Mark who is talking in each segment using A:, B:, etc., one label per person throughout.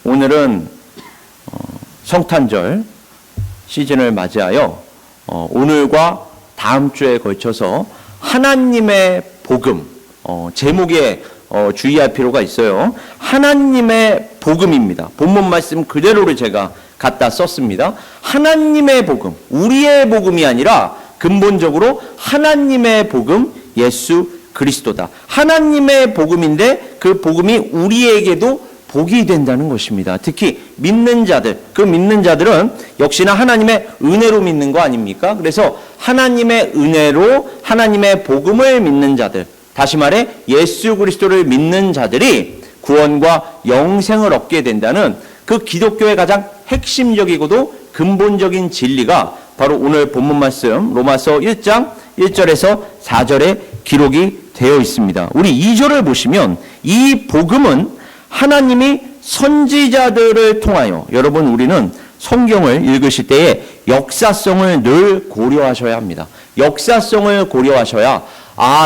A: 오늘은 성탄절 시즌을 맞이하여 오늘과 다음 주에 걸쳐서 하나님의 복음, 제목에 주의할 필요가 있어요. 하나님의 복음입니다. 본문 말씀 그대로를 제가 갖다 썼습니다. 하나님의 복음, 우리의 복음이 아니라 근본적으로 하나님의 복음, 예수 그리스도다. 하나님의 복음인데 그 복음이 우리에게도 복이 된다는 것입니다. 특히 믿는 자들, 그 믿는 자들은 역시나 하나님의 은혜로 믿는 거 아닙니까? 그래서 하나님의 은혜로 하나님의 복음을 믿는 자들, 다시 말해 예수 그리스도를 믿는 자들이 구원과 영생을 얻게 된다는 그 기독교의 가장 핵심적이고도 근본적인 진리가 바로 오늘 본문 말씀 로마서 1장 1절에서 4절에 기록이 되어 있습니다. 우리 2절을 보시면 이 복음은 하나님이 선지자들을 통하여, 여러분 우리는 성경을 읽으실 때에 역사성을 늘 고려하셔야 합니다. 역사성을 고려하셔야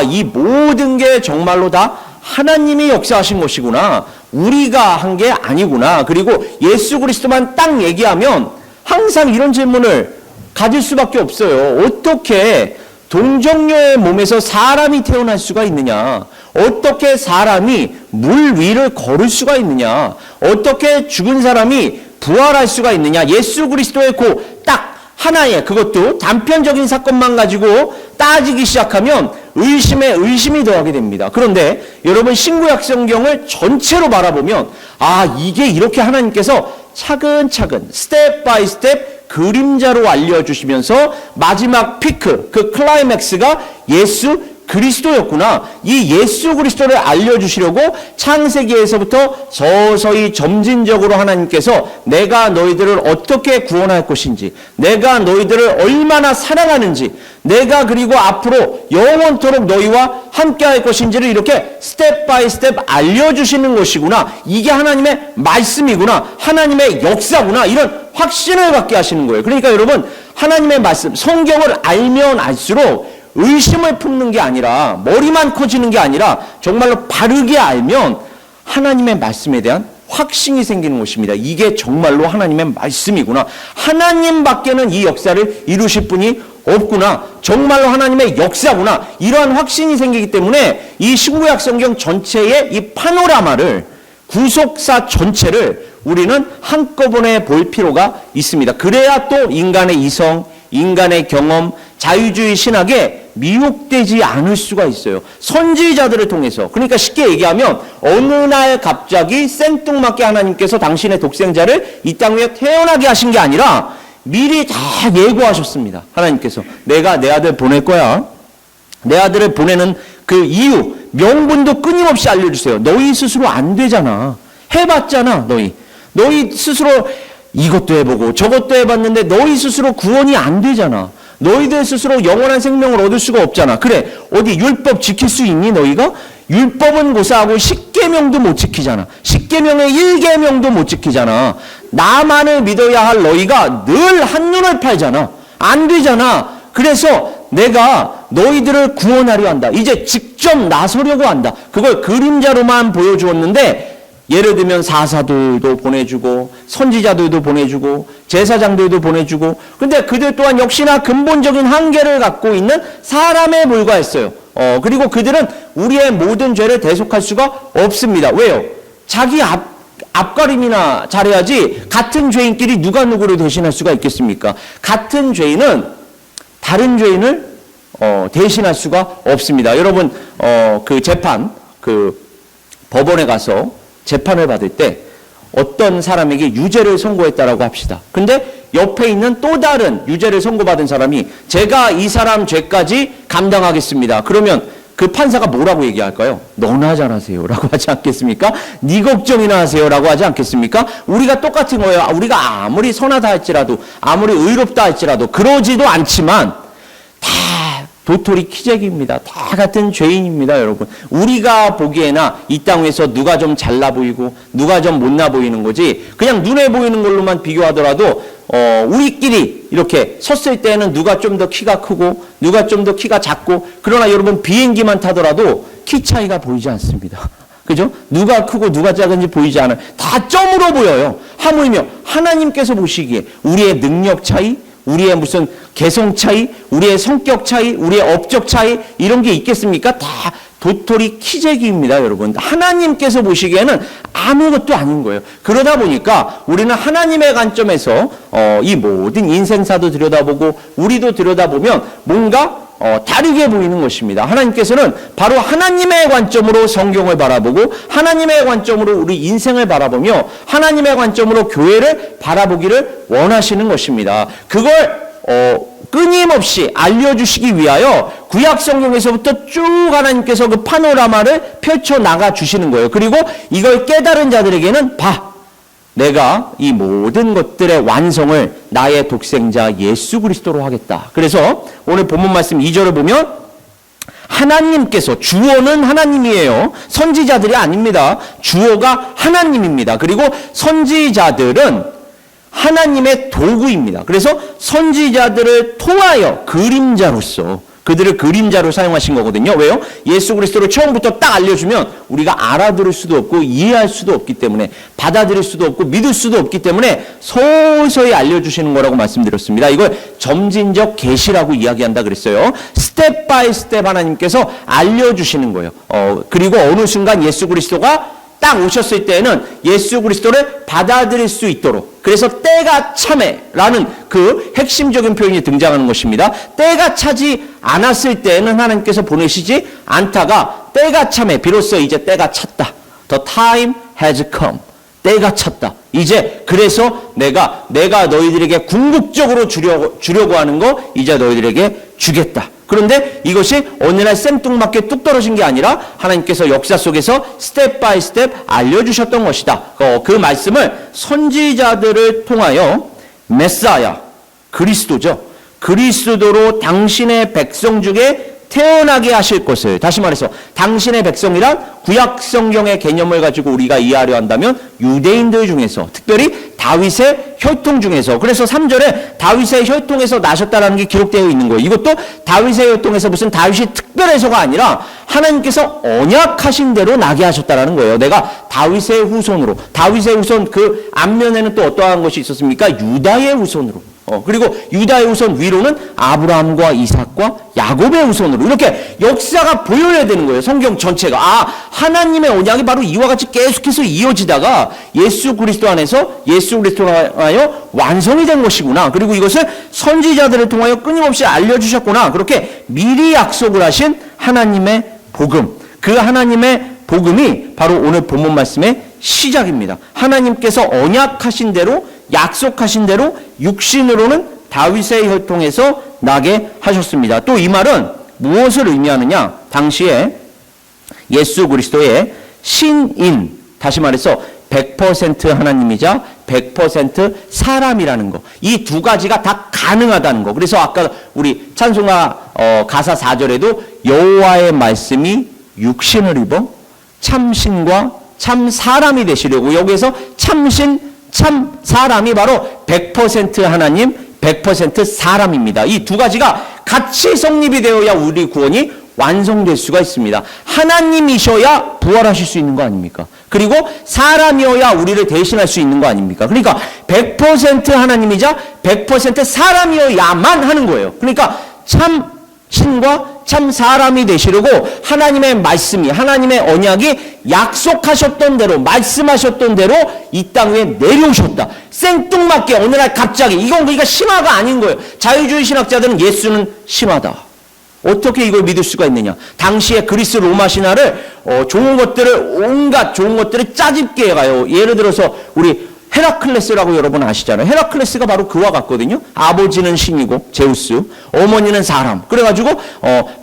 A: 이 모든 게 정말로 다 하나님이 역사하신 것이구나, 우리가 한 게 아니구나. 그리고 예수 그리스도만 딱 얘기하면 항상 이런 질문을 가질 수밖에 없어요. 어떻게 동정녀의 몸에서 사람이 태어날 수가 있느냐? 어떻게 사람이 물 위를 걸을 수가 있느냐? 어떻게 죽은 사람이 부활할 수가 있느냐? 예수 그리스도의 딱 하나의, 그것도 단편적인 사건만 가지고 따지기 시작하면 의심에 의심이 더하게 됩니다. 그런데 여러분 신구약 성경을 전체로 바라보면 이게 이렇게 하나님께서 차근차근 스텝 바이 스텝 그림자로 알려주시면서 마지막 피크, 그 클라이맥스가 예수 그리스도였구나. 이 예수 그리스도를 알려주시려고 창세기에서부터 서서히 점진적으로 하나님께서 내가 너희들을 어떻게 구원할 것인지, 내가 너희들을 얼마나 사랑하는지, 내가 그리고 앞으로 영원토록 너희와 함께할 것인지를 이렇게 스텝 바이 스텝 알려주시는 것이구나. 이게 하나님의 말씀이구나. 하나님의 역사구나. 이런 확신을 갖게 하시는 거예요. 그러니까 여러분, 하나님의 말씀, 성경을 알면 알수록 의심을 품는 게 아니라, 머리만 커지는 게 아니라 정말로 바르게 알면 하나님의 말씀에 대한 확신이 생기는 것입니다. 이게 정말로 하나님의 말씀이구나. 하나님밖에는 이 역사를 이루실 분이 없구나. 정말로 하나님의 역사구나. 이러한 확신이 생기기 때문에 이 신구약 성경 전체의 이 파노라마를, 구속사 전체를 우리는 한꺼번에 볼 필요가 있습니다. 그래야 또 인간의 이성, 인간의 경험, 자유주의 신학에 미혹되지 않을 수가 있어요. 선지자들을 통해서. 그러니까 쉽게 얘기하면 어느 날 갑자기 생뚱맞게 하나님께서 당신의 독생자를 이 땅 위에 태어나게 하신 게 아니라 미리 다 예고하셨습니다. 하나님께서 내가 내 아들 보낼 거야. 내 아들을 보내는 그 이유, 명분도 끊임없이 알려주세요. 너희 스스로 안 되잖아. 해봤잖아. 너희 스스로 이것도 해보고 저것도 해봤는데 너희 스스로 구원이 안 되잖아. 너희들 스스로 영원한 생명을 얻을 수가 없잖아. 그래, 어디 율법 지킬 수 있니 너희가? 율법은 고사하고 십계명도 못 지키잖아. 십계명의 1계명도 못 지키잖아. 나만을 믿어야 할 너희가 늘 한눈을 팔잖아. 안 되잖아. 그래서 내가 너희들을 구원하려 한다. 이제 직접 나서려고 한다. 그걸 그림자로만 보여주었는데, 예를 들면 사사들도 보내주고 선지자들도 보내주고 제사장들도 보내주고, 근데 그들 또한 역시나 근본적인 한계를 갖고 있는 사람에 불과했어요. 그리고 그들은 우리의 모든 죄를 대속할 수가 없습니다. 왜요? 자기 앞가림이나 잘해야지 같은 죄인끼리 누가 누구를 대신할 수가 있겠습니까? 같은 죄인은 다른 죄인을 대신할 수가 없습니다. 여러분 그 재판, 그 법원에 가서 재판을 받을 때 어떤 사람에게 유죄를 선고했다라고 합시다. 근데 옆에 있는 또 다른 유죄를 선고받은 사람이 제가 이 사람 죄까지 감당하겠습니다. 그러면 그 판사가 뭐라고 얘기할까요? 너나 잘하세요 라고 하지 않겠습니까? 네 걱정이나 하세요 라고 하지 않겠습니까? 우리가 똑같은 거예요. 우리가 아무리 선하다 할지라도, 아무리 의롭다 할지라도 그러지도 않지만 다 도토리 키재기입니다. 다 같은 죄인입니다, 여러분. 우리가 보기에나 이 땅에서 누가 좀 잘나 보이고 누가 좀 못나 보이는 거지, 그냥 눈에 보이는 걸로만 비교하더라도 우리끼리 이렇게 섰을 때는 누가 좀 더 키가 크고 누가 좀 더 키가 작고, 그러나 여러분 비행기만 타더라도 키 차이가 보이지 않습니다. 그죠? 누가 크고 누가 작은지 보이지 않아요. 다 점으로 보여요. 하물며 하나님께서 보시기에 우리의 능력 차이, 우리의 무슨 개성 차이, 우리의 성격 차이, 우리의 업적 차이 이런 게 있겠습니까? 다 도토리 키재기입니다, 여러분. 하나님께서 보시기에는 아무것도 아닌 거예요. 그러다 보니까 우리는 하나님의 관점에서 이 모든 인생사도 들여다보고 우리도 들여다보면 뭔가 다르게 보이는 것입니다. 하나님께서는 바로 하나님의 관점으로 성경을 바라보고 하나님의 관점으로 우리 인생을 바라보며 하나님의 관점으로 교회를 바라보기를 원하시는 것입니다. 그걸 끊임없이 알려주시기 위하여 구약 성경에서부터 쭉 하나님께서 그 파노라마를 펼쳐나가 주시는 거예요. 그리고 이걸 깨달은 자들에게는 내가 이 모든 것들의 완성을 나의 독생자 예수 그리스도로 하겠다. 그래서 오늘 본문 말씀 2절을 보면 하나님께서, 주어는 하나님이에요. 선지자들이 아닙니다. 주어가 하나님입니다. 그리고 선지자들은 하나님의 도구입니다. 그래서 선지자들을 통하여 그림자로서 그들을 그림자로 사용하신 거거든요. 왜요? 예수 그리스도를 처음부터 딱 알려주면 우리가 알아들을 수도 없고 이해할 수도 없기 때문에 받아들일 수도 없고 믿을 수도 없기 때문에 서서히 알려주시는 거라고 말씀드렸습니다. 이걸 점진적 계시라고 이야기한다 그랬어요. 스텝 바이 스텝 하나님께서 알려주시는 거예요. 그리고 어느 순간 예수 그리스도가 딱 오셨을 때에는 예수 그리스도를 받아들일 수 있도록, 그래서 때가 참에라는 그 핵심적인 표현이 등장하는 것입니다. 때가 차지 않았을 때에는 하나님께서 보내시지 않다가 때가 참에, 비로소 이제 때가 찼다. The time has come. 때가 찼다. 이제 그래서 내가 너희들에게 궁극적으로 주려고 하는 거 이제 너희들에게 주겠다. 그런데 이것이 어느 날 생뚱맞게 뚝 떨어진 게 아니라 하나님께서 역사 속에서 스텝 바이 스텝 알려주셨던 것이다. 그 말씀을 선지자들을 통하여 메사야, 그리스도죠. 그리스도로 당신의 백성 중에 태어나게 하실 것을, 다시 말해서 당신의 백성이란 구약 성경의 개념을 가지고 우리가 이해하려 한다면 유대인들 중에서, 특별히 다윗의 혈통 중에서, 그래서 3절에 다윗의 혈통에서 나셨다라는 게 기록되어 있는 거예요. 이것도 다윗의 혈통에서 무슨 다윗이 특별해서가 아니라 하나님께서 언약하신 대로 나게 하셨다라는 거예요. 내가 다윗의 후손으로, 다윗의 후손 그 앞면에는 또 어떠한 것이 있었습니까? 유다의 후손으로. 그리고 유다의 후손 위로는 아브라함과 이삭과 야곱의 후손으로, 이렇게 역사가 보여야 되는 거예요. 성경 전체가. 하나님의 언약이 바로 이와 같이 계속해서 이어지다가 예수 그리스도 안에서, 예수 그리스도로 하여 완성이 된 것이구나. 그리고 이것을 선지자들을 통하여 끊임없이 알려주셨구나. 그렇게 미리 약속을 하신 하나님의 복음, 그 하나님의 복음이 바로 오늘 본문 말씀의 시작입니다. 하나님께서 언약하신 대로, 약속하신 대로 육신으로는 다윗의 혈통에서 나게 하셨습니다. 또 이 말은 무엇을 의미하느냐? 당시에 예수 그리스도의 신인, 다시 말해서 100% 하나님이자 100% 사람이라는 거, 이 두 가지가 다 가능하다는 거. 그래서 아까 우리 찬송가 가사 4절에도 여호와의 말씀이 육신을 입어 참신과 참 사람이 되시려고, 여기에서 참신 참 사람이 바로 100% 하나님, 100% 사람입니다. 이 두 가지가 같이 성립이 되어야 우리 구원이 완성될 수가 있습니다. 하나님이셔야 부활하실 수 있는 거 아닙니까? 그리고 사람이어야 우리를 대신할 수 있는 거 아닙니까? 그러니까 100% 하나님이자 100% 사람이어야만 하는 거예요. 그러니까 참 신과 참 사람이 되시려고 하나님의 말씀이, 하나님의 언약이 약속하셨던 대로, 말씀하셨던 대로 이 땅 위에 내려오셨다. 생뚱맞게 어느 날 갑자기. 이건 그러니까 신화가 아닌 거예요. 자유주의 신학자들은 예수는 신화다. 어떻게 이걸 믿을 수가 있느냐? 당시에 그리스 로마 신화를 좋은 것들을, 온갖 좋은 것들을 짜집게 해가요. 예를 들어서 우리 헤라클레스라고 여러분 아시잖아요. 헤라클레스가 바로 그와 같거든요. 아버지는 신이고 제우스, 어머니는 사람. 그래가지고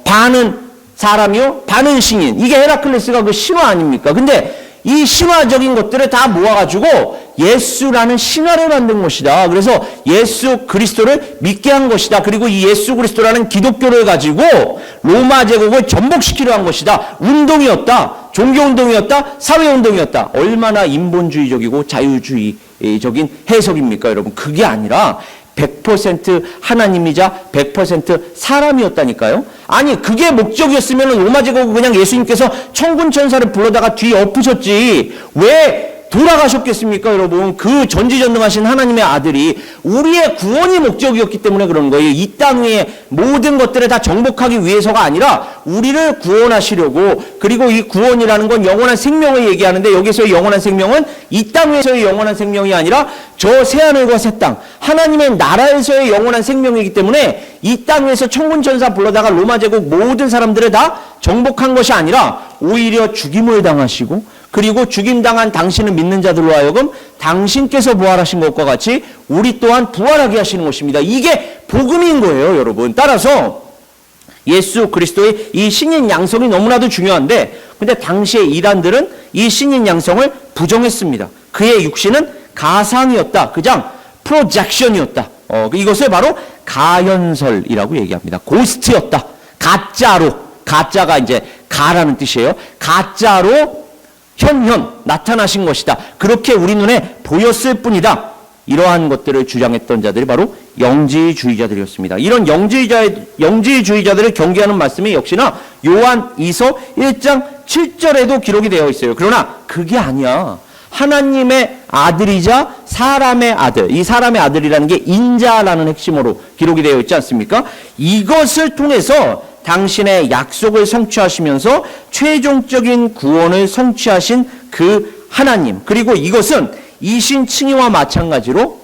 A: 반은 사람이요, 반은 신인. 이게 헤라클레스가 그 신화 아닙니까? 근데 이 신화적인 것들을 다 모아가지고 예수라는 신화를 만든 것이다. 그래서 예수 그리스도를 믿게 한 것이다. 그리고 이 예수 그리스도라는 기독교를 가지고 로마 제국을 전복시키려 한 것이다. 운동이었다. 종교운동이었다. 사회운동이었다. 얼마나 인본주의적이고 자유주의적인 해석입니까, 여러분? 그게 아니라 100% 하나님이자 100% 사람이었다니까요. 아니 그게 목적이었으면 로마 제국은 그냥 예수님께서 천군 천사를 불러다가 뒤에 엎으셨지 왜 돌아가셨겠습니까? 여러분, 그 전지전능하신 하나님의 아들이 우리의 구원이 목적이었기 때문에 그런 거예요. 이 땅 위에 모든 것들을 다 정복하기 위해서가 아니라 우리를 구원하시려고. 그리고 이 구원이라는 건 영원한 생명을 얘기하는데 여기서의 영원한 생명은 이 땅 위에서의 영원한 생명이 아니라 저 새하늘과 새 땅 하나님의 나라에서의 영원한 생명이기 때문에 이 땅 위에서 천군 천사 불러다가 로마 제국 모든 사람들을 다 정복한 것이 아니라 오히려 죽임을 당하시고, 그리고 죽임당한 당신을 믿는 자들로 하여금 당신께서 부활하신 것과 같이 우리 또한 부활하게 하시는 것입니다. 이게 복음인 거예요, 여러분. 따라서 예수 그리스도의 이 신인 양성이 너무나도 중요한데, 근데 당시의 이란들은 이 신인 양성을 부정했습니다. 그의 육신은 가상이었다. 그냥 프로젝션이었다. 이것을 바로 가현설이라고 얘기합니다. 고스트였다. 가짜로, 가짜가 이제 가라는 뜻이에요. 가짜로 현현 나타나신 것이다. 그렇게 우리 눈에 보였을 뿐이다. 이러한 것들을 주장했던 자들이 바로 영지주의자들이었습니다. 이런 영지주의자들을 경계하는 말씀이 역시나 요한 2서 1장 7절에도 기록이 되어 있어요. 그러나 그게 아니야. 하나님의 아들이자 사람의 아들, 이 사람의 아들이라는 게 인자라는 핵심으로 기록이 되어 있지 않습니까? 이것을 통해서 당신의 약속을 성취하시면서 최종적인 구원을 성취하신 그 하나님, 그리고 이것은 이신 칭의와 마찬가지로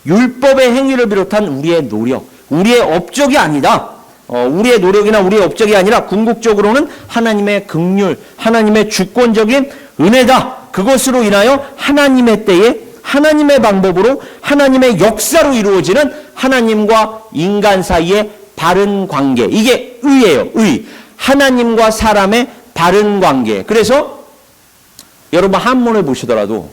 A: 율법의 행위를 비롯한 우리의 노력, 우리의 업적이 아니다. 우리의 노력이나 우리의 업적이 아니라 궁극적으로는 하나님의 긍휼, 하나님의 주권적인 은혜다. 그것으로 인하여 하나님의 때에 하나님의 방법으로 하나님의 역사로 이루어지는 하나님과 인간 사이의 바른 관계. 이게 의예요. 의. 하나님과 사람의 바른 관계. 그래서 여러분 한문을 보시더라도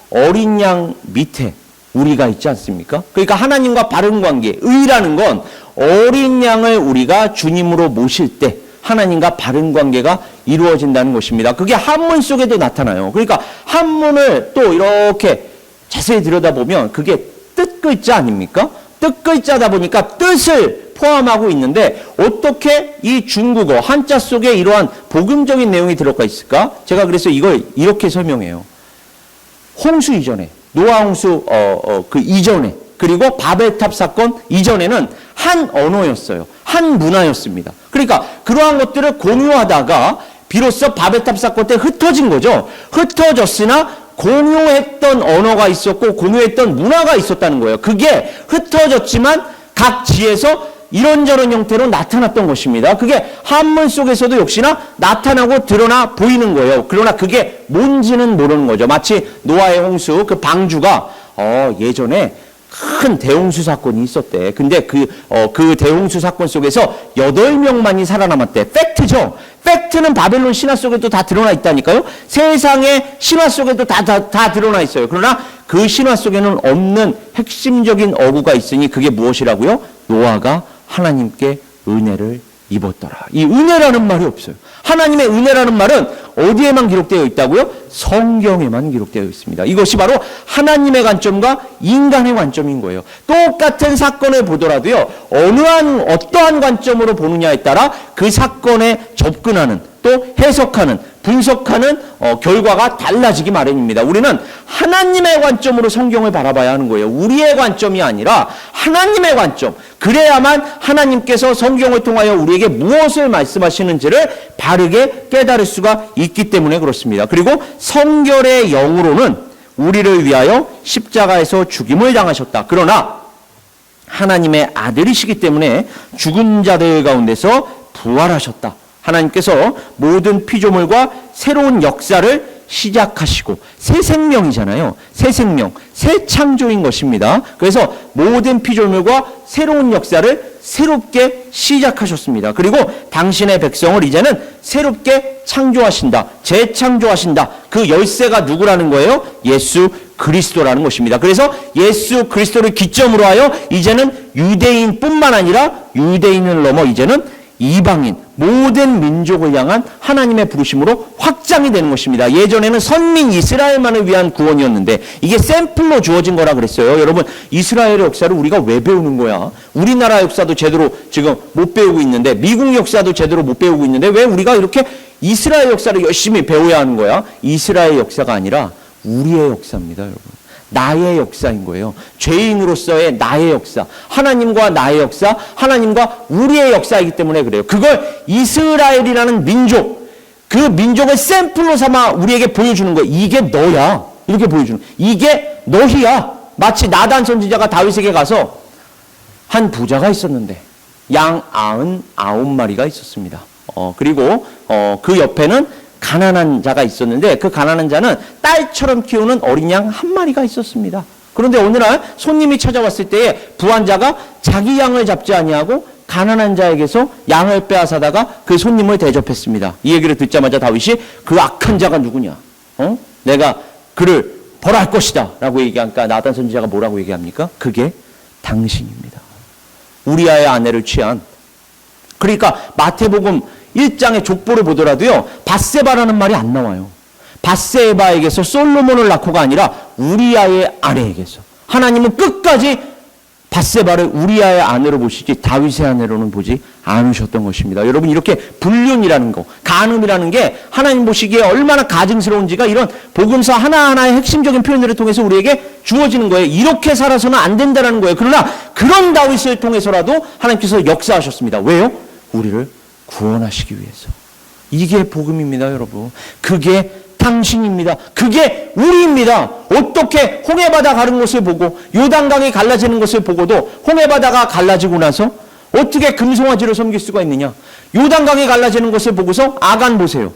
A: 어린 양 밑에 우리가 있지 않습니까? 그러니까 하나님과 바른 관계. 의라는 건 어린 양을 우리가 주님으로 모실 때 하나님과 바른 관계가 이루어진다는 것입니다. 그게 한문 속에도 나타나요. 그러니까 한문을 또 이렇게 자세히 들여다보면 그게 뜻글자 아닙니까? 뜻글자다 보니까 뜻을 포함하고 있는데 어떻게 이 중국어 한자 속에 이러한 복음적인 내용이 들어가 있을까? 제가 그래서 이걸 이렇게 설명해요. 홍수 이전에, 노아 홍수 그 이전에, 그리고 바벨탑 사건 이전에는 한 언어였어요. 한 문화였습니다. 그러니까 그러한 것들을 공유하다가 비로소 바벨탑 사건 때 흩어진 거죠. 흩어졌으나 공유했던 언어가 있었고 공유했던 문화가 있었다는 거예요. 그게 흩어졌지만 각 지에서 이런저런 형태로 나타났던 것입니다. 그게 한문 속에서도 역시나 나타나고 드러나 보이는 거예요. 그러나 그게 뭔지는 모르는 거죠. 마치 노아의 홍수, 그 방주가 예전에 큰 대홍수 사건이 있었대. 근데 그 대홍수 사건 속에서 8명만이 살아남았대. 팩트죠. 팩트는 바벨론 신화 속에도 다 드러나 있다니까요. 세상의 신화 속에도 다 드러나 있어요. 그러나 그 신화 속에는 없는 핵심적인 어구가 있으니 그게 무엇이라고요? 노아가 하나님께 은혜를 입었더라. 이 은혜라는 말이 없어요. 하나님의 은혜라는 말은 어디에만 기록되어 있다고요? 성경에만 기록되어 있습니다. 이것이 바로 하나님의 관점과 인간의 관점인 거예요. 똑같은 사건을 보더라도요, 어떠한 관점으로 보느냐에 따라 그 사건에 접근하는, 또 해석하는, 분석하는 결과가 달라지기 마련입니다. 우리는 하나님의 관점으로 성경을 바라봐야 하는 거예요. 우리의 관점이 아니라 하나님의 관점. 그래야만 하나님께서 성경을 통하여 우리에게 무엇을 말씀하시는지를 바르게 깨달을 수가 있기 때문에 그렇습니다. 그리고 성결의 영으로는 우리를 위하여 십자가에서 죽임을 당하셨다. 그러나 하나님의 아들이시기 때문에 죽은 자들 가운데서 부활하셨다. 하나님께서 모든 피조물과 새로운 역사를 시작하시고, 새 생명이잖아요. 새 생명, 새 창조인 것입니다. 그래서 모든 피조물과 새로운 역사를 새롭게 시작하셨습니다. 그리고 당신의 백성을 이제는 새롭게 창조하신다. 재창조하신다. 그 열쇠가 누구라는 거예요? 예수 그리스도라는 것입니다. 그래서 예수 그리스도를 기점으로 하여 이제는 유대인뿐만 아니라 유대인을 넘어 이제는 이방인, 모든 민족을 향한 하나님의 부르심으로 확장이 되는 것입니다. 예전에는 선민 이스라엘만을 위한 구원이었는데 이게 샘플로 주어진 거라 그랬어요. 여러분, 이스라엘의 역사를 우리가 왜 배우는 거야? 우리나라 역사도 제대로 지금 못 배우고 있는데, 미국 역사도 제대로 못 배우고 있는데 왜 우리가 이렇게 이스라엘 역사를 열심히 배워야 하는 거야? 이스라엘 역사가 아니라 우리의 역사입니다, 여러분. 나의 역사인 거예요. 죄인으로서의 나의 역사, 하나님과 나의 역사, 하나님과 우리의 역사이기 때문에 그래요. 그걸 이스라엘이라는 민족, 그 민족을 샘플로 삼아 우리에게 보여주는 거예요. 이게 너야, 이렇게 보여주는 거예요. 이게 너희야. 마치 나단 선지자가 다윗에게 가서 한 부자가 있었는데 양 99마리가 있었습니다. 그리고 그 옆에는 가난한 자가 있었는데 그 가난한 자는 딸처럼 키우는 어린 양 한 마리가 있었습니다. 그런데 오늘날 손님이 찾아왔을 때에 부한 자가 자기 양을 잡지 아니하고 가난한 자에게서 양을 빼앗아다가 그 손님을 대접했습니다. 이 얘기를 듣자마자 다윗이 그 악한 자가 누구냐? 내가 그를 벌할 것이다 라고 얘기하니까 나단 선지자가 뭐라고 얘기합니까? 그게 당신입니다. 우리아의 아내를 취한, 그러니까 마태복음 1장의 족보를 보더라도요, 밧세바라는 말이 안 나와요. 밧세바에게서 솔로몬을 낳고가 아니라 우리아의 아내에게서. 하나님은 끝까지 밧세바를 우리아의 아내로 보시지 다윗의 아내로는 보지 않으셨던 것입니다. 여러분, 이렇게 불륜이라는 거, 간음이라는 게 하나님 보시기에 얼마나 가증스러운지가 이런 복음서 하나하나의 핵심적인 표현들을 통해서 우리에게 주어지는 거예요. 이렇게 살아서는 안 된다는 거예요. 그러나 그런 다윗을 통해서라도 하나님께서 역사하셨습니다. 왜요? 우리를 구원하시기 위해서. 이게 복음입니다, 여러분. 그게 당신입니다. 그게 우리입니다. 어떻게 홍해바다 가는 것을 보고 요단강이 갈라지는 것을 보고도 홍해바다가 갈라지고 나서 어떻게 금송아지를 섬길 수가 있느냐? 요단강이 갈라지는 것을 보고서 아간 보세요.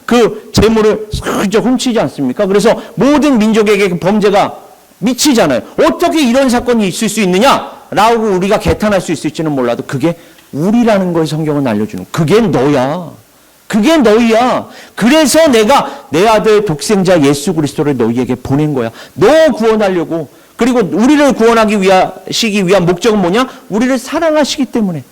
A: 그 재물을 슬쩍 훔치지 않습니까? 그래서 모든 민족에게 그 범죄가 미치잖아요. 어떻게 이런 사건이 있을 수 있느냐라고 우리가 개탄할 수 있을지는 몰라도 그게 우리라는 걸 성경은 알려주는, 그게 너야. 그게 너희야. 그래서 내가 내 아들 독생자 예수 그리스도를 너희에게 보낸 거야. 너 구원하려고. 그리고 우리를 구원하기 위한 목적은 뭐냐? 우리를 사랑하시기 때문에.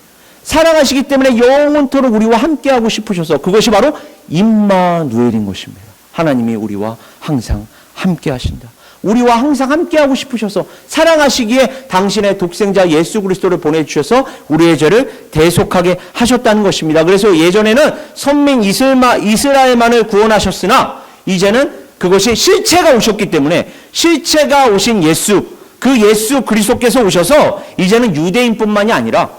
A: 사랑하시기 때문에 영원토록 우리와 함께하고 싶으셔서, 그것이 바로 임마누엘인 것입니다. 하나님이 우리와 항상 함께하신다. 우리와 항상 함께하고 싶으셔서 사랑하시기에 당신의 독생자 예수 그리스도를 보내주셔서 우리의 죄를 대속하게 하셨다는 것입니다. 그래서 예전에는 선민 이스라엘만을 구원하셨으나 이제는 그것이 실체가 오셨기 때문에 실체가 오신 예수, 그 예수 그리스도께서 오셔서 이제는 유대인뿐만이 아니라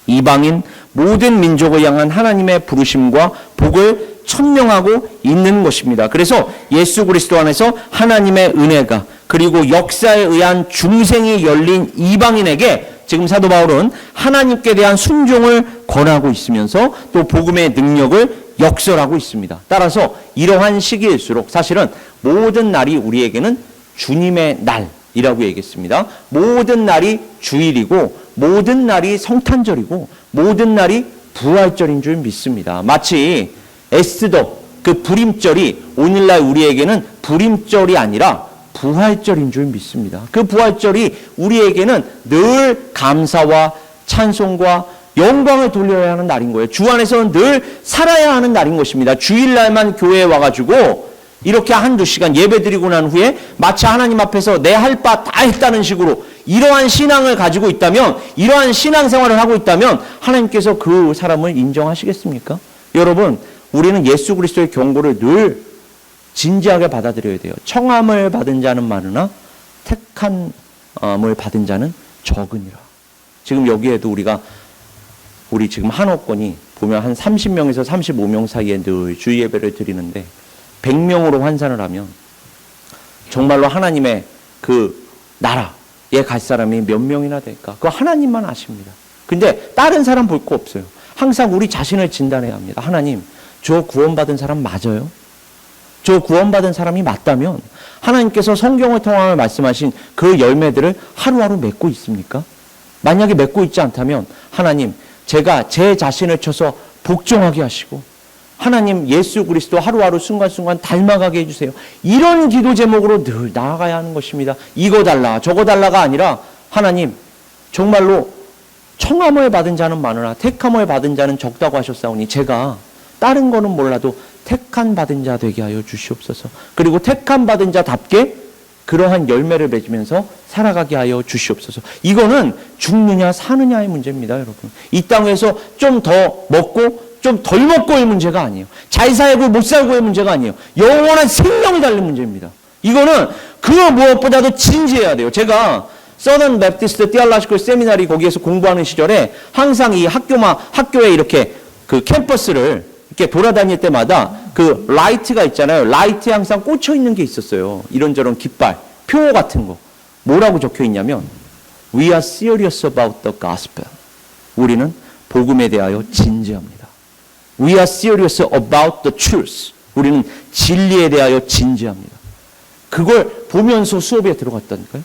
A: 이방인 모든 민족을 향한 하나님의 부르심과 복을 천명하고 있는 것입니다. 그래서 예수 그리스도 안에서 하나님의 은혜가, 그리고 역사에 의한 중생이 열린 이방인에게 지금 사도 바울은 하나님께 대한 순종을 권하고 있으면서 또 복음의 능력을 역설하고 있습니다. 따라서 이러한 시기일수록 사실은 모든 날이 우리에게는 주님의 날이라고 얘기했습니다. 모든 날이 주일이고 모든 날이 성탄절이고 모든 날이 부활절인 줄 믿습니다. 마치 에스더, 그 불임절이 오늘날 우리에게는 불임절이 아니라 부활절인 줄 믿습니다. 그 부활절이 우리에게는 늘 감사와 찬송과 영광을 돌려야 하는 날인 거예요. 주 안에서는 늘 살아야 하는 날인 것입니다. 주일날만 교회에 와가지고 이렇게 한두 시간 예배드리고 난 후에 마치 하나님 앞에서 내 할 바 다 했다는 식으로 이러한 신앙을 가지고 있다면, 이러한 신앙생활을 하고 있다면 하나님께서 그 사람을 인정하시겠습니까? 여러분, 우리는 예수 그리스도의 경고를 늘 진지하게 받아들여야 돼요. 청함을 받은 자는 많으나 택함을 받은 자는 적으니라. 지금 여기에도 우리 지금 한옥권이 보면 한 30명에서 35명 사이에 늘 주의 예배를 드리는데 100명으로 환산을 하면 정말로 하나님의 그 나라에 갈 사람이 몇 명이나 될까? 그거 하나님만 아십니다. 근데 다른 사람 볼 거 없어요. 항상 우리 자신을 진단해야 합니다. 하나님, 저 구원받은 사람 맞아요? 저 구원받은 사람이 맞다면 하나님께서 성경을 통하여 말씀하신 그 열매들을 하루하루 맺고 있습니까? 만약에 맺고 있지 않다면 하나님, 제가 제 자신을 쳐서 복종하게 하시고 하나님 예수 그리스도 하루하루 순간순간 닮아가게 해주세요. 이런 기도 제목으로 늘 나아가야 하는 것입니다. 이거 달라 저거 달라가 아니라 하나님, 정말로 청함을 받은 자는 많으나 택함을 받은 자는 적다고 하셨사오니 제가 다른 거는 몰라도 택함 받은 자 되게 하여 주시옵소서. 그리고 택함 받은 자답게 그러한 열매를 맺으면서 살아가게 하여 주시옵소서. 이거는 죽느냐 사느냐의 문제입니다, 여러분. 이 땅에서 좀 더 먹고 좀 덜 먹고의 문제가 아니에요. 잘 살고 못 살고의 문제가 아니에요. 영원한 생명이 달린 문제입니다. 이거는 그 무엇보다도 진지해야 돼요. 제가 서던 베프티스트 티올로지컬 세미나리 거기에서 공부하는 시절에 항상 이 학교에 이렇게 그 캠퍼스를 이렇게 돌아다닐 때마다 그 라이트가 있잖아요. 라이트에 항상 꽂혀 있는 게 있었어요. 이런저런 깃발, 표 같은 거. 뭐라고 적혀 있냐면 We are serious about the gospel. 우리는 복음에 대하여 진지합니다. We are serious about the truth. 우리는 진리에 대하여 진지합니다. 그걸 보면서 수업에 들어갔다니까요.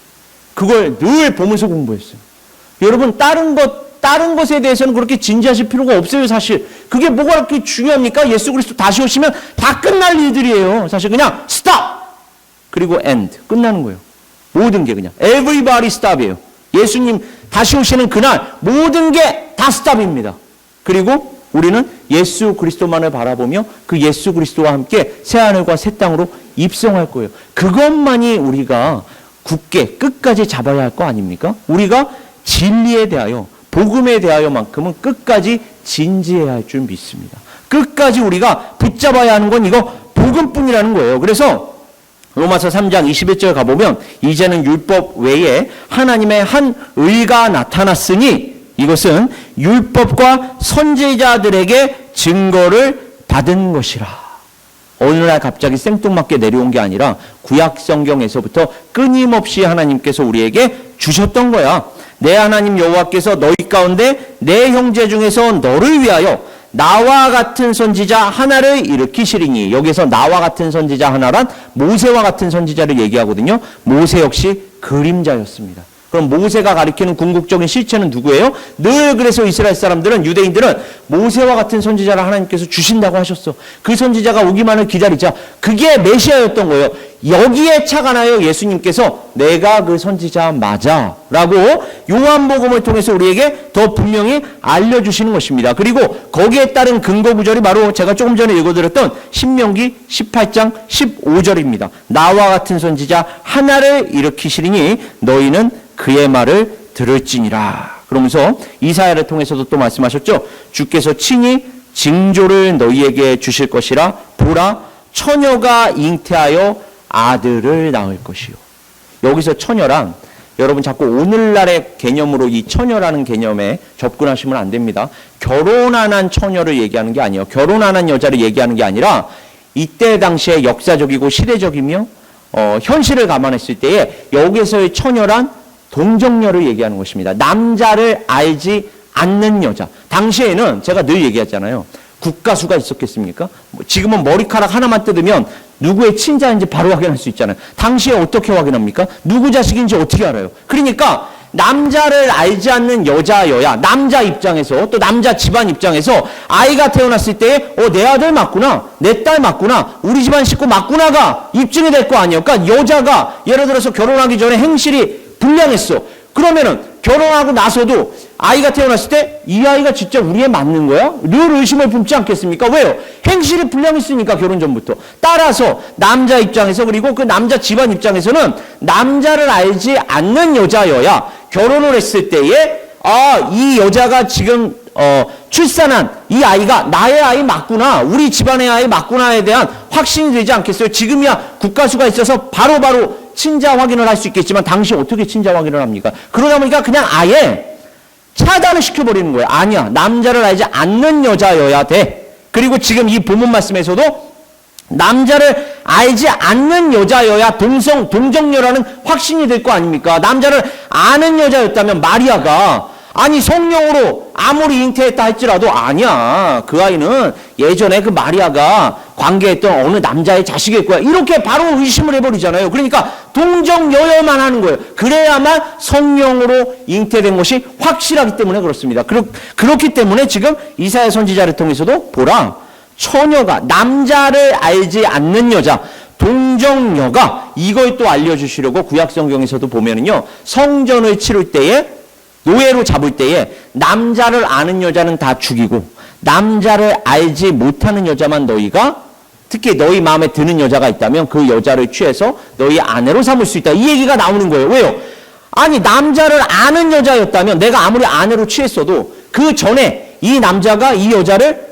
A: 그걸 늘 보면서 공부했어요. 여러분 다른 것에 대해서는 그렇게 진지하실 필요가 없어요, 사실. 그게 뭐가 그렇게 중요합니까? 예수 그리스도 다시 오시면 다 끝날 일들이에요. 사실 그냥 stop! 그리고 end. 끝나는 거예요. 모든 게 그냥. Everybody stop이에요. 예수님 다시 오시는 그날 모든 게 다 stop입니다. 그리고 우리는 예수 그리스도만을 바라보며 그 예수 그리스도와 함께 새하늘과 새 땅으로 입성할 거예요. 그것만이 우리가 굳게 끝까지 잡아야 할 거 아닙니까? 우리가 진리에 대하여 복음에 대하여만큼은 끝까지 진지해야 할 줄 믿습니다. 끝까지 우리가 붙잡아야 하는 건 이거 복음뿐이라는 거예요. 그래서 로마서 3장 21절 가보면 이제는 율법 외에 하나님의 한 의가 나타났으니 이것은 율법과 선지자들에게 증거를 받은 것이라. 어느 날 갑자기 생뚱맞게 내려온 게 아니라 구약 성경에서부터 끊임없이 하나님께서 우리에게 주셨던 거야. 내 하나님 여호와께서 너희 가운데 내 형제 중에서 너를 위하여 나와 같은 선지자 하나를 일으키시리니. 여기서 나와 같은 선지자 하나란 모세와 같은 선지자를 얘기하거든요. 모세 역시 그림자였습니다. 그럼 모세가 가리키는 궁극적인 실체는 누구예요? 늘 그래서 이스라엘 사람들은, 유대인들은 모세와 같은 선지자를 하나님께서 주신다고 하셨어. 그 선지자가 오기만을 기다리자. 그게 메시아였던 거예요. 여기에 착안하여 예수님께서 내가 그 선지자 맞아 라고 요한복음을 통해서 우리에게 더 분명히 알려주시는 것입니다. 그리고 거기에 따른 근거 구절이 바로 제가 조금 전에 읽어드렸던 신명기 18장 15절입니다. 나와 같은 선지자 하나를 일으키시리니 너희는 그의 말을 들을지니라. 그러면서 이사야를 통해서도 또 말씀하셨죠. 주께서 친히 징조를 너희에게 주실 것이라. 보라, 처녀가 잉태하여 아들을 낳을 것이요. 여기서 처녀란, 여러분 자꾸 오늘날의 개념으로 이 처녀라는 개념에 접근하시면 안 됩니다. 결혼 안 한 처녀를 얘기하는 게 아니에요. 결혼 안 한 여자를 얘기하는 게 아니라 이때 당시에 역사적이고 시대적이며 현실을 감안했을 때에 여기서의 처녀란 동정녀를 얘기하는 것입니다. 남자를 알지 않는 여자. 당시에는 제가 늘 얘기하잖아요. 국가수가 있었겠습니까? 지금은 머리카락 하나만 뜯으면 누구의 친자인지 바로 확인할 수 있잖아요. 당시에 어떻게 확인합니까? 누구 자식인지 어떻게 알아요? 그러니까 남자를 알지 않는 여자여야 남자 입장에서, 또 남자 집안 입장에서 아이가 태어났을 때에 내 아들 맞구나, 내 딸 맞구나, 우리 집안 식구 맞구나가 입증이 될 거 아니에요. 그러니까 여자가 예를 들어서 결혼하기 전에 행실이 불량했어. 그러면은 결혼하고 나서도 아이가 태어났을 때 이 아이가 진짜 우리 애 맞는 거야? 늘 의심을 품지 않겠습니까? 왜요? 행실이 불량했으니까, 결혼 전부터. 따라서 남자 입장에서, 그리고 그 남자 집안 입장에서는 남자를 알지 않는 여자여야 결혼을 했을 때에 이 여자가 지금 출산한 이 아이가 나의 아이 맞구나, 우리 집안의 아이 맞구나에 대한 확신이 되지 않겠어요? 지금이야 국가수가 있어서 바로바로 친자 확인을 할 수 있겠지만 당시 어떻게 친자 확인을 합니까? 그러다 보니까 그냥 아예 차단을 시켜버리는 거예요. 아니야, 남자를 알지 않는 여자여야 돼. 그리고 지금 이 본문 말씀에서도 남자를 알지 않는 여자여야 동정녀라는 확신이 될 거 아닙니까? 남자를 아는 여자였다면 마리아가 아니 성령으로 아무리 잉태했다 할지라도 아니야, 그 아이는 예전에 그 마리아가 관계했던 어느 남자의 자식일 거야, 이렇게 바로 의심을 해버리잖아요. 그러니까 동정여여만 하는 거예요. 그래야만 성령으로 잉태된 것이 확실하기 때문에 그렇습니다. 그렇기 때문에 지금 이사야 선지자를 통해서도 보라, 처녀가, 남자를 알지 않는 여자, 동정녀가, 이걸 또 알려주시려고 구약 성경에서도 보면은요, 성전을 치를 때에 노예로 잡을 때에 남자를 아는 여자는 다 죽이고 남자를 알지 못하는 여자만 너희가 특히 너희 마음에 드는 여자가 있다면 그 여자를 취해서 너희 아내로 삼을 수 있다. 이 얘기가 나오는 거예요. 왜요? 아니 남자를 아는 여자였다면 내가 아무리 아내로 취했어도 그 전에 이 남자가 이 여자를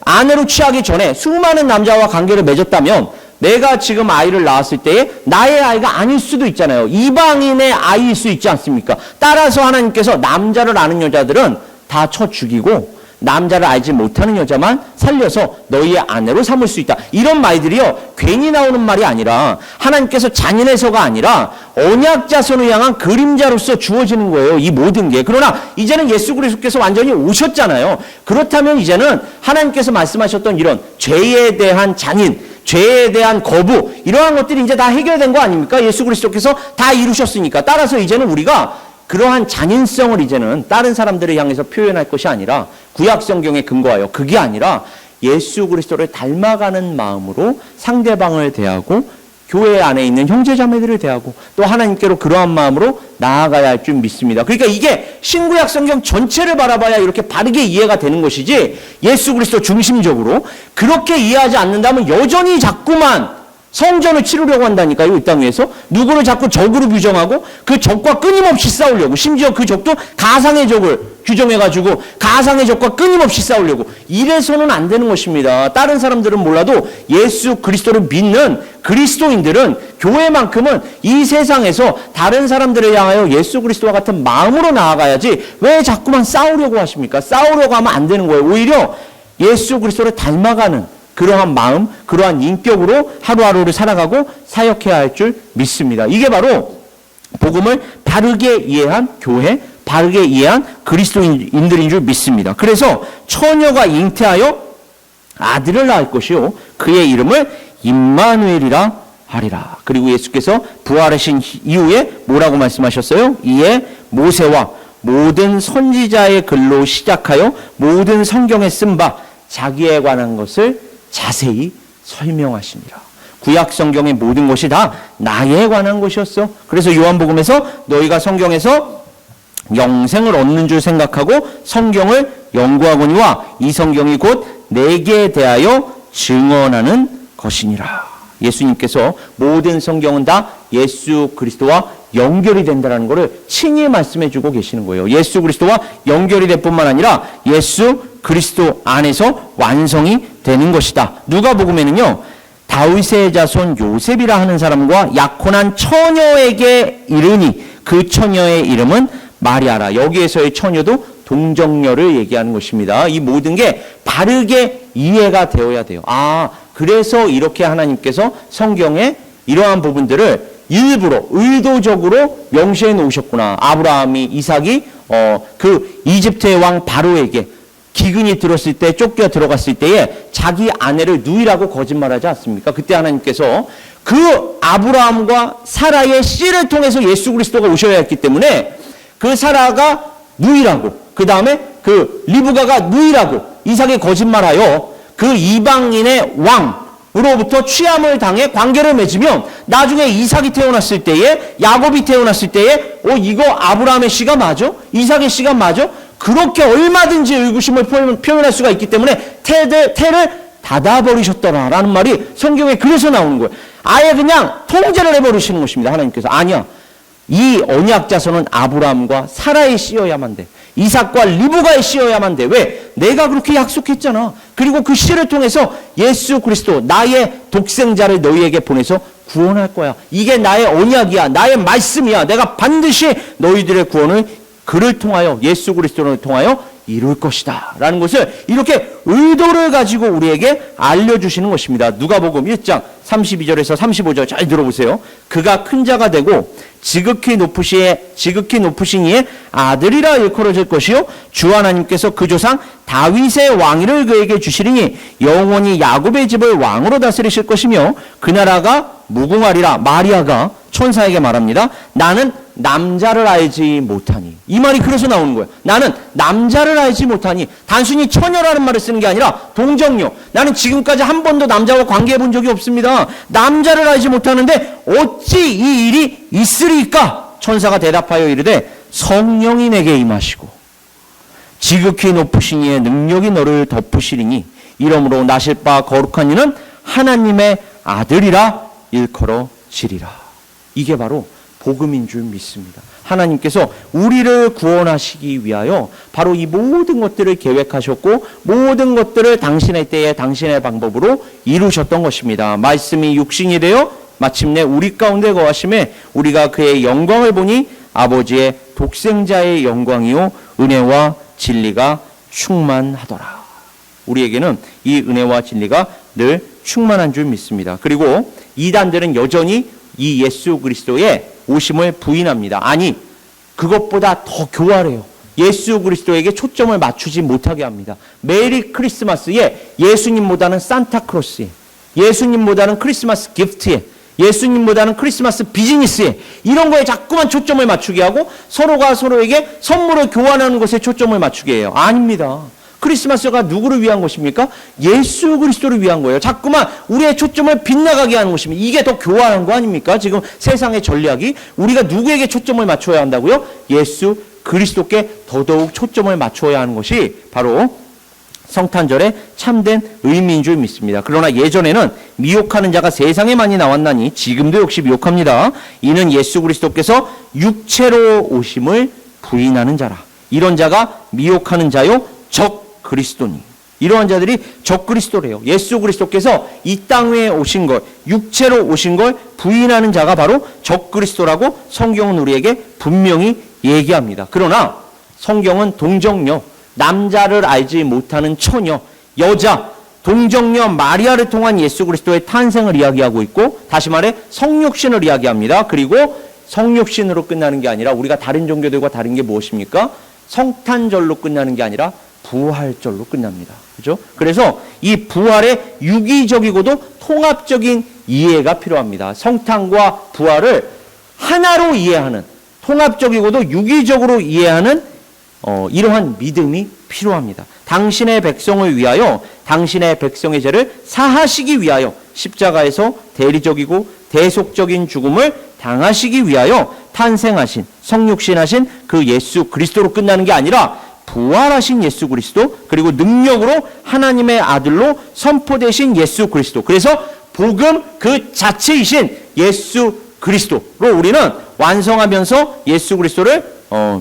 A: 아내로 취하기 전에 수많은 남자와 관계를 맺었다면 내가 지금 아이를 낳았을 때에 나의 아이가 아닐 수도 있잖아요. 이방인의 아이일 수 있지 않습니까? 따라서 하나님께서 남자를 아는 여자들은 다 쳐 죽이고 남자를 알지 못하는 여자만 살려서 너희의 아내로 삼을 수 있다. 이런 말들이요 괜히 나오는 말이 아니라 하나님께서 잔인해서가 아니라 언약 자손을 향한 그림자로서 주어지는 거예요. 이 모든 게. 그러나 이제는 예수 그리스도께서 완전히 오셨잖아요. 그렇다면 이제는 하나님께서 말씀하셨던 이런 죄에 대한 잔인, 죄에 대한 거부, 이러한 것들이 이제 다 해결된 거 아닙니까? 예수 그리스도께서 다 이루셨으니까. 따라서 이제는 우리가 그러한 잔인성을 이제는 다른 사람들을 향해서 표현할 것이 아니라 구약 성경에 근거하여 그게 아니라 예수 그리스도를 닮아가는 마음으로 상대방을 대하고 교회 안에 있는 형제자매들을 대하고 또 하나님께로 그러한 마음으로 나아가야 할 줄 믿습니다. 그러니까 이게 신구약 성경 전체를 바라봐야 이렇게 바르게 이해가 되는 것이지 예수 그리스도 중심적으로 그렇게 이해하지 않는다면 여전히 자꾸만 성전을 치르려고 한다니까요. 이 땅 위에서. 누구를 자꾸 적으로 규정하고 그 적과 끊임없이 싸우려고. 심지어 그 적도 가상의 적을 규정해가지고 가상의 적과 끊임없이 싸우려고. 이래서는 안 되는 것입니다. 다른 사람들은 몰라도 예수 그리스도를 믿는 그리스도인들은 교회만큼은 이 세상에서 다른 사람들을 향하여 예수 그리스도와 같은 마음으로 나아가야지 왜 자꾸만 싸우려고 하십니까? 싸우려고 하면 안 되는 거예요. 오히려 예수 그리스도를 닮아가는 그러한 마음, 그러한 인격으로 하루하루를 살아가고 사역해야 할 줄 믿습니다. 이게 바로 복음을 바르게 이해한 교회, 바르게 이해한 그리스도인들인 줄 믿습니다. 그래서 처녀가 잉태하여 아들을 낳을 것이요 그의 이름을 임마누엘이라 하리라. 그리고 예수께서 부활하신 이후에 뭐라고 말씀하셨어요? 이에 모세와 모든 선지자의 글로 시작하여 모든 성경에 쓴 바 자기에 관한 것을 자세히 설명하시니라. 구약 성경의 모든 것이 다 나에 관한 것이었어. 그래서 요한복음에서 너희가 성경에서 영생을 얻는 줄 생각하고 성경을 연구하거니와 이 성경이 곧 내게 대하여 증언하는 것이니라. 예수님께서 모든 성경은 다 예수 그리스도와 연결이 된다는 것을 친히 말씀해 주고 계시는 거예요. 예수 그리스도와 연결이 될 뿐만 아니라 예수 그리스도 안에서 완성이 되는 것이다. 누가복음에는요. 다윗의 자손 요셉이라 하는 사람과 약혼한 처녀에게 이르니 그 처녀의 이름은 마리아라. 여기에서의 처녀도 동정녀를 얘기하는 것입니다. 이 모든 게 바르게 이해가 되어야 돼요. 그래서 이렇게 하나님께서 성경에 이러한 부분들을 일부러 의도적으로 명시해 놓으셨구나. 아브라함이 이삭이 그 이집트의 왕 바로에게 기근이 들었을 때 쫓겨 들어갔을 때에 자기 아내를 누이라고 거짓말하지 않습니까? 그때 하나님께서 그 아브라함과 사라의 씨를 통해서 예수 그리스도가 오셔야 했기 때문에 그 사라가 누이라고 그 다음에 그 리브가가 누이라고 이삭이 거짓말하여 그 이방인의 왕으로부터 취함을 당해 관계를 맺으면 나중에 이삭이 태어났을 때에 야곱이 태어났을 때에 이거 아브라함의 씨가 맞아? 이삭의 씨가 맞아? 그렇게 얼마든지 의구심을 표현할 수가 있기 때문에 태를 닫아버리셨더라라는 말이 성경에 그래서 나오는 거예요. 아예 그냥 통제를 해버리시는 것입니다. 하나님께서. 아니야. 이 언약 자손은 아브라함과 사라의 씨여야만 돼. 이삭과 리브가의 씨여야만 돼. 왜? 내가 그렇게 약속했잖아. 그리고 그 씨를 통해서 예수 그리스도 나의 독생자를 너희에게 보내서 구원할 거야. 이게 나의 언약이야. 나의 말씀이야. 내가 반드시 너희들의 구원을 그를 통하여 예수 그리스도를 통하여 이룰 것이다 라는 것을 이렇게 의도를 가지고 우리에게 알려주시는 것입니다. 누가복음 1장 32절에서 35절 잘 들어보세요. 그가 큰 자가 되고 지극히 높으신 이의 아들이라 일컬어질 것이요 주 하나님께서 그 조상 다윗의 왕위를 그에게 주시리니 영원히 야곱의 집을 왕으로 다스리실 것이며 그 나라가 무궁하리라. 마리아가 천사에게 말합니다. 나는 남자를 알지 못하니. 이 말이 그래서 나오는 거예요. 나는 남자를 알지 못하니. 단순히 처녀라는 말을 쓰는 게 아니라 동정녀. 나는 지금까지 한 번도 남자와 관계해 본 적이 없습니다. 남자를 알지 못하는데 어찌 이 일이 있으리까? 천사가 대답하여 이르되 성령이 내게 임하시고 지극히 높으신 이의 능력이 너를 덮으시리니 이러므로 나실 바 거룩한 이는 하나님의 아들이라 일컬어지리라. 이게 바로 복음인 줄 믿습니다. 하나님께서 우리를 구원하시기 위하여 바로 이 모든 것들을 계획하셨고 모든 것들을 당신의 때에 당신의 방법으로 이루셨던 것입니다. 말씀이 육신이 되어 마침내 우리 가운데 거하심에 우리가 그의 영광을 보니 아버지의 독생자의 영광이요 은혜와 진리가 충만하더라. 우리에게는 이 은혜와 진리가 늘 충만한 줄 믿습니다. 그리고 이단들은 여전히 이 예수 그리스도의 오심을 부인합니다. 아니, 그것보다 더 교활해요. 예수 그리스도에게 초점을 맞추지 못하게 합니다. 메리 크리스마스에 예수님보다는 산타크로스에, 예수님보다는 크리스마스 기프트에, 예수님보다는 크리스마스 비즈니스에, 이런 거에 자꾸만 초점을 맞추게 하고 서로가 서로에게 선물을 교환하는 것에 초점을 맞추게 해요. 아닙니다. 크리스마스가 누구를 위한 것입니까? 예수 그리스도를 위한 거예요. 자꾸만 우리의 초점을 빗나가게 하는 것입니다. 이게 더 교활한 거 아닙니까? 지금 세상의 전략이 우리가 누구에게 초점을 맞춰야 한다고요? 예수 그리스도께 더더욱 초점을 맞춰야 하는 것이 바로 성탄절의 참된 의미인 줄 믿습니다. 그러나 예전에는 미혹하는 자가 세상에 많이 나왔나니 지금도 역시 미혹합니다. 이는 예수 그리스도께서 육체로 오심을 부인하는 자라. 이런 자가 미혹하는 자요 적 그리스도니. 이러한 자들이 적 그리스도래요. 예수 그리스도께서 이 땅에 오신 걸, 육체로 오신 걸 부인하는 자가 바로 적 그리스도라고 성경은 우리에게 분명히 얘기합니다. 그러나 성경은 동정녀, 남자를 알지 못하는 처녀, 여자, 동정녀 마리아를 통한 예수 그리스도의 탄생을 이야기하고 있고, 다시 말해 성육신을 이야기합니다. 그리고 성육신으로 끝나는 게 아니라 우리가 다른 종교들과 다른 게 무엇입니까? 성탄절로 끝나는 게 아니라 부활절로 끝납니다. 그죠? 그래서 이 부활의 유기적이고도 통합적인 이해가 필요합니다. 성탄과 부활을 하나로 이해하는, 통합적이고도 유기적으로 이해하는 이러한 믿음이 필요합니다. 당신의 백성을 위하여, 당신의 백성의 죄를 사하시기 위하여 십자가에서 대리적이고 대속적인 죽음을 당하시기 위하여 탄생하신, 성육신하신 그 예수 그리스도로 끝나는 게 아니라 부활하신 예수 그리스도, 그리고 능력으로 하나님의 아들로 선포되신 예수 그리스도, 그래서 복음 그 자체이신 예수 그리스도로 우리는 완성하면서 예수 그리스도를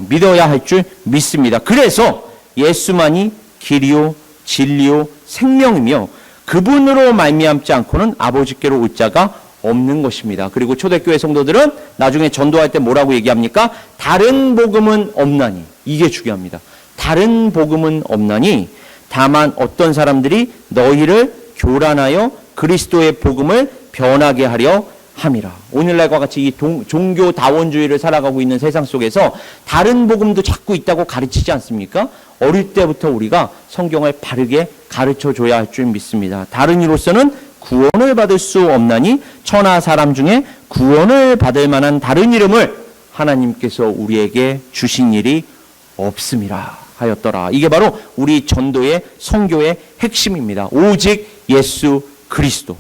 A: 믿어야 할 줄 믿습니다. 그래서 예수만이 길이요 진리요 생명이며 그분으로 말미암지 않고는 아버지께로 올 자가 없는 것입니다. 그리고 초대교회 성도들은 나중에 전도할 때 뭐라고 얘기합니까? 다른 복음은 없나니. 이게 중요합니다. 다른 복음은 없나니 다만 어떤 사람들이 너희를 교란하여 그리스도의 복음을 변하게 하려 함이라. 오늘날과 같이 이 종교 다원주의를 살아가고 있는 세상 속에서 다른 복음도 자꾸 있다고 가르치지 않습니까? 어릴 때부터 우리가 성경을 바르게 가르쳐줘야 할 줄 믿습니다. 다른 이로서는 구원을 받을 수 없나니 천하 사람 중에 구원을 받을 만한 다른 이름을 하나님께서 우리에게 주신 일이 없음이라 하였더라. 이게 바로 우리 전도의 선교의 핵심입니다. 오직 예수 그리스도.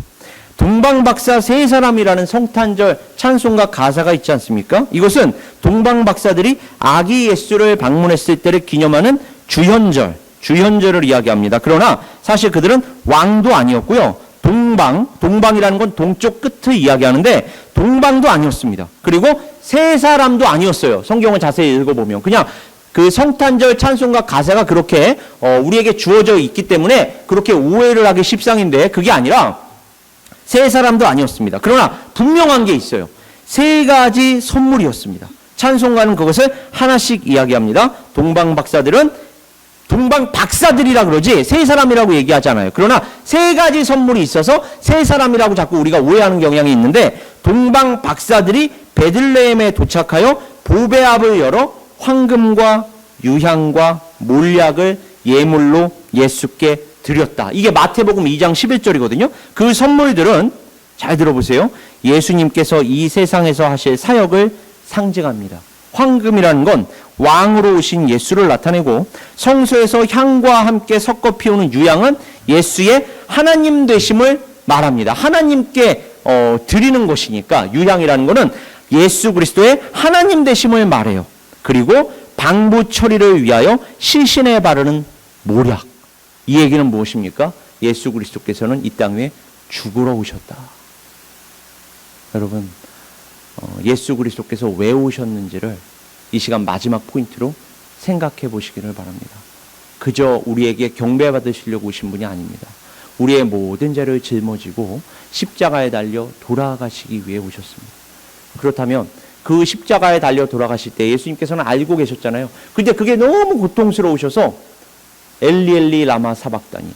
A: 동방박사 세 사람이라는 성탄절 찬송가 가사가 있지 않습니까? 이것은 동방박사들이 아기 예수를 방문했을 때를 기념하는 주현절을 이야기합니다. 그러나 사실 그들은 왕도 아니었고요. 동방이라는 건 동쪽 끝을 이야기하는데 동방도 아니었습니다. 그리고 세 사람도 아니었어요. 성경을 자세히 읽어보면 그냥 그 성탄절 찬송가 가사가 그렇게 우리에게 주어져 있기 때문에 그렇게 오해를 하기 십상인데 그게 아니라 세 사람도 아니었습니다. 그러나 분명한 게 있어요. 세 가지 선물이었습니다. 찬송가는 그것을 하나씩 이야기합니다. 동방박사들이라 그러지 세 사람이라고 얘기하잖아요. 그러나 세 가지 선물이 있어서 세 사람이라고 자꾸 우리가 오해하는 경향이 있는데 동방박사들이 베들레헴에 도착하여 보배압을 열어 황금과 유향과 몰약을 예물로 예수께 드렸다. 이게 마태복음 2장 11절이거든요. 그 선물들은 잘 들어보세요. 예수님께서 이 세상에서 하실 사역을 상징합니다. 황금이라는 건 왕으로 오신 예수를 나타내고 성소에서 향과 함께 섞어 피우는 유향은 예수의 하나님 되심을 말합니다. 하나님께 드리는 것이니까 유향이라는 것은 예수 그리스도의 하나님 되심을 말해요. 그리고 방부 처리를 위하여 시신에 바르는 모략. 이 얘기는 무엇입니까? 예수 그리스도께서는 이 땅 위에 죽으러 오셨다. 여러분, 예수 그리스도께서 왜 오셨는지를 이 시간 마지막 포인트로 생각해 보시기를 바랍니다. 그저 우리에게 경배받으시려고 오신 분이 아닙니다. 우리의 모든 죄를 짊어지고 십자가에 달려 돌아가시기 위해 오셨습니다. 그렇다면 그 십자가에 달려 돌아가실 때 예수님께서는 알고 계셨잖아요. 근데 그게 너무 고통스러우셔서 엘리 엘리 라마 사박다니,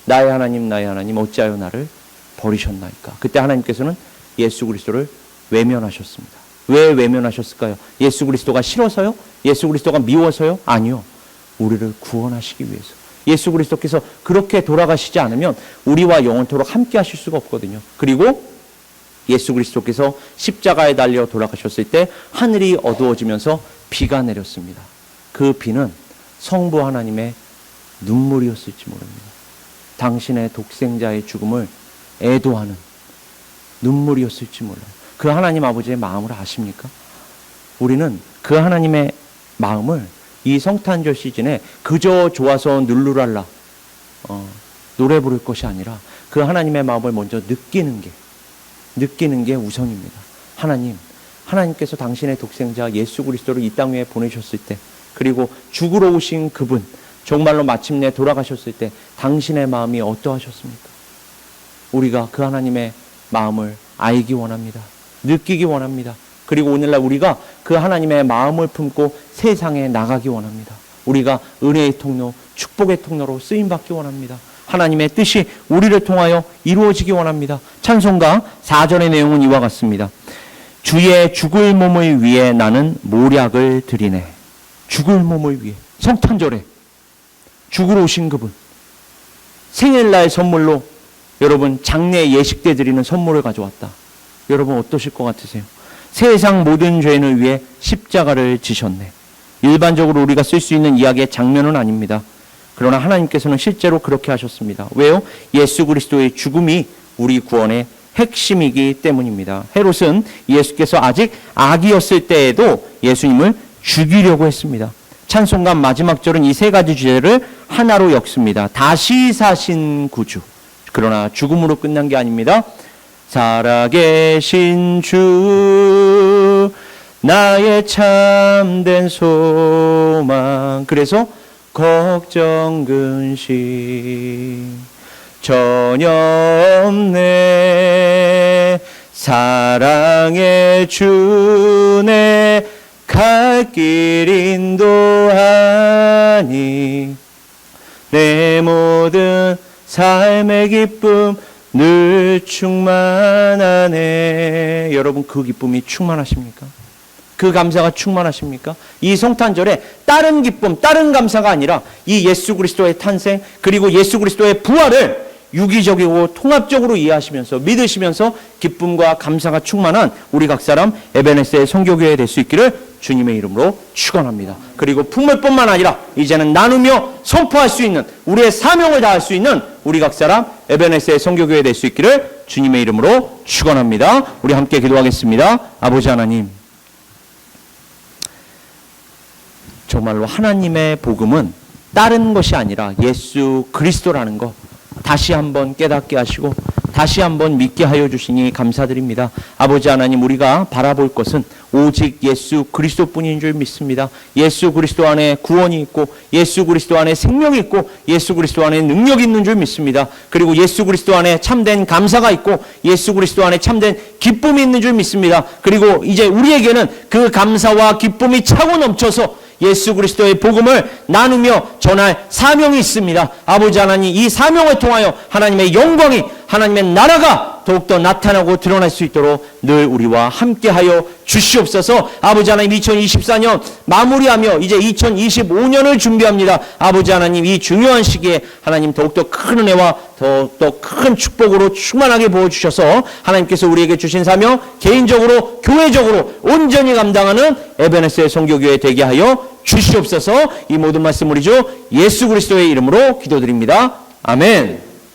A: 나의 하나님 어찌하여 나를 버리셨나이까. 그때 하나님께서는 예수 그리스도를 외면하셨습니다. 왜 외면하셨을까요? 예수 그리스도가 싫어서요? 예수 그리스도가 미워서요? 아니요. 우리를 구원하시기 위해서. 예수 그리스도께서 그렇게 돌아가시지 않으면 우리와 영원토록 함께 하실 수가 없거든요. 그리고 예수 그리스도께서 십자가에 달려 돌아가셨을 때 하늘이 어두워지면서 비가 내렸습니다. 그 비는 성부 하나님의 눈물이었을지 모릅니다. 당신의 독생자의 죽음을 애도하는 눈물이었을지 몰라요. 그 하나님 아버지의 마음을 아십니까? 우리는 그 하나님의 마음을 이 성탄절 시즌에 그저 좋아서 눌루랄라 노래 부를 것이 아니라 그 하나님의 마음을 먼저 느끼는 게 우선입니다. 하나님께서 당신의 독생자 예수 그리스도를 이 땅 위에 보내셨을 때, 그리고 죽으러 오신 그분 정말로 마침내 돌아가셨을 때 당신의 마음이 어떠하셨습니까? 우리가 그 하나님의 마음을 알기 원합니다. 느끼기 원합니다. 그리고 오늘날 우리가 그 하나님의 마음을 품고 세상에 나가기 원합니다. 우리가 은혜의 통로, 축복의 통로로 쓰임받기 원합니다. 하나님의 뜻이 우리를 통하여 이루어지기 원합니다. 찬송가 4절의 내용은 이와 같습니다. 주의 죽을 몸을 위해 나는 모략을 드리네. 죽을 몸을 위해, 성탄절에 죽으러 오신 그분, 생일날 선물로 여러분 장례 예식 때 드리는 선물을 가져왔다. 여러분 어떠실 것 같으세요? 세상 모든 죄인을 위해 십자가를 지셨네. 일반적으로 우리가 쓸 수 있는 이야기의 장면은 아닙니다. 그러나 하나님께서는 실제로 그렇게 하셨습니다. 왜요? 예수 그리스도의 죽음이 우리 구원의 핵심이기 때문입니다. 헤롯은 예수께서 아직 아기였을 때에도 예수님을 죽이려고 했습니다. 찬송가 마지막 절은 이 세 가지 주제를 하나로 엮습니다. 다시 사신 구주. 그러나 죽음으로 끝난 게 아닙니다. 살아계신 주, 나의 참된 소망. 그래서 걱정 근심 전혀 없네. 사랑의 주네 갈 길 인도하니 내 모든 삶의 기쁨 늘 충만하네. 여러분 그 기쁨이 충만하십니까? 그 감사가 충만하십니까? 이 성탄절에 다른 기쁨, 다른 감사가 아니라 이 예수 그리스도의 탄생, 그리고 예수 그리스도의 부활을 유기적이고 통합적으로 이해하시면서 믿으시면서 기쁨과 감사가 충만한 우리 각 사람 에베네스의 선교교회 될 수 있기를 주님의 이름으로 축원합니다. 그리고 품을뿐만 아니라 이제는 나누며 선포할 수 있는, 우리의 사명을 다할 수 있는 우리 각 사람 에베네스의 선교교회 될 수 있기를 주님의 이름으로 축원합니다. 우리 함께 기도하겠습니다. 아버지 하나님, 정말로 하나님의 복음은 다른 것이 아니라 예수 그리스도라는 것 다시 한번 깨닫게 하시고 다시 한번 믿게 하여 주시니 감사드립니다. 아버지 하나님, 우리가 바라볼 것은 오직 예수 그리스도뿐인 줄 믿습니다. 예수 그리스도 안에 구원이 있고 예수 그리스도 안에 생명이 있고 예수 그리스도 안에 능력이 있는 줄 믿습니다. 그리고 예수 그리스도 안에 참된 감사가 있고 예수 그리스도 안에 참된 기쁨이 있는 줄 믿습니다. 그리고 이제 우리에게는 그 감사와 기쁨이 차고 넘쳐서 예수 그리스도의 복음을 나누며 전할 사명이 있습니다. 아버지 하나님, 이 사명을 통하여 하나님의 영광이, 하나님의 나라가 더욱더 나타나고 드러날 수 있도록 늘 우리와 함께하여 주시옵소서. 아버지 하나님, 2024년 마무리하며 이제 2025년을 준비합니다. 아버지 하나님, 이 중요한 시기에 하나님 더욱더 큰 은혜와 더욱더 큰 축복으로 충만하게 부어주셔서 하나님께서 우리에게 주신 사명 개인적으로 교회적으로 온전히 감당하는 에베네스의 선교교회 되게 하여 주시옵소서. 이 모든 말씀 우리 주 예수 그리스도의 이름으로 기도드립니다. 아멘.